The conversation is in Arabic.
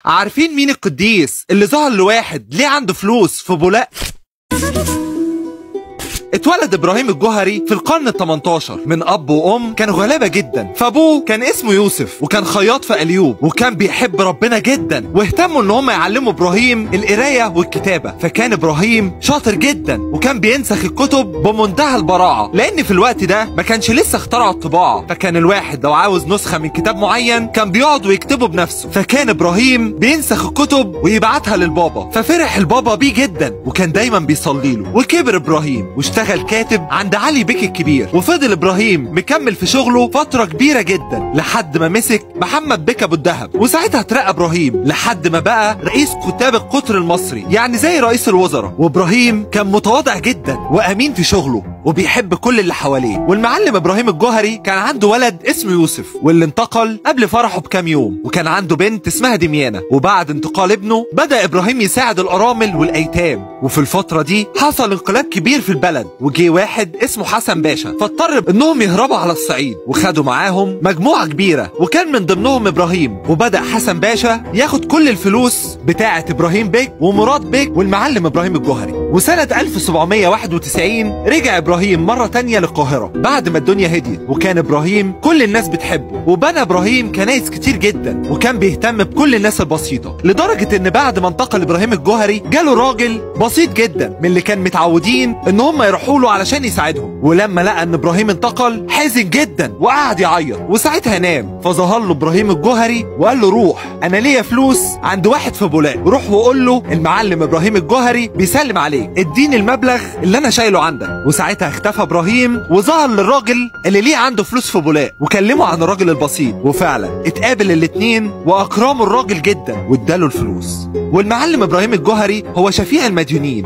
عارفين مين القديس اللي ظهر لواحد ليه عنده فلوس في بولاق؟ اتولد ابراهيم الجوهري في القرن ال18 من اب وام كانوا غلابه جدا، فابوه كان اسمه يوسف وكان خياط في اليوب وكان بيحب ربنا جدا، واهتموا ان هم يعلموا ابراهيم القرايه والكتابه، فكان ابراهيم شاطر جدا وكان بينسخ الكتب بمنتهى البراعه، لان في الوقت ده ما كانش لسه اخترعوا الطباعه، فكان الواحد لو عاوز نسخه من كتاب معين كان بيقعد ويكتبه بنفسه، فكان ابراهيم بينسخ الكتب ويبعتها للبابا، ففرح البابا بيه جدا وكان دايما بيصلي له، وكبر ابراهيم اشتغل كاتب عند علي بيك الكبير، وفضل ابراهيم مكمل في شغله فتره كبيره جدا لحد ما مسك محمد بيك ابو الدهب، وساعتها اترقى ابراهيم لحد ما بقى رئيس كتاب القطر المصري، يعني زي رئيس الوزراء. وابراهيم كان متواضع جدا وامين في شغله وبيحب كل اللي حواليه. والمعلم ابراهيم الجوهري كان عنده ولد اسمه يوسف واللي انتقل قبل فرحه بكام يوم، وكان عنده بنت اسمها دميانه، وبعد انتقال ابنه بدا ابراهيم يساعد الارامل والايتام. وفي الفتره دي حصل انقلاب كبير في البلد، وجي واحد اسمه حسن باشا، فاضطر انهم يهربوا على الصعيد وخدوا معاهم مجموعه كبيره وكان من ضمنهم ابراهيم. وبدا حسن باشا ياخد كل الفلوس بتاعه ابراهيم بيك ومراد بيك والمعلم ابراهيم الجوهري. وسنه 1791 رجع ابراهيم مره تانية للقاهره بعد ما الدنيا هديت، وكان ابراهيم كل الناس بتحبه، وبنى ابراهيم كنايس كتير جدا وكان بيهتم بكل الناس البسيطه، لدرجه ان بعد ما انتقل ابراهيم الجوهري جاله راجل بسيط جدا من اللي كان متعودين ان هم يروحوا له علشان يساعدهم، ولما لقى ان ابراهيم انتقل حزن جدا وقعد يعيط، وساعتها نام. فظهر له ابراهيم الجوهري وقال له روح، انا ليا فلوس عند واحد في بولاق، روح وقول له المعلم ابراهيم الجوهري بيسلم عليك، اديني المبلغ اللي انا شايله عندك. وساعتها اختفى ابراهيم وظهر للراجل اللي ليه عنده فلوس في بولاق وكلمه عن الراجل البسيط، وفعلا اتقابل الاتنين واكرموا الراجل جدا واداله الفلوس. والمعلم ابراهيم الجوهري هو شفيع المديونين.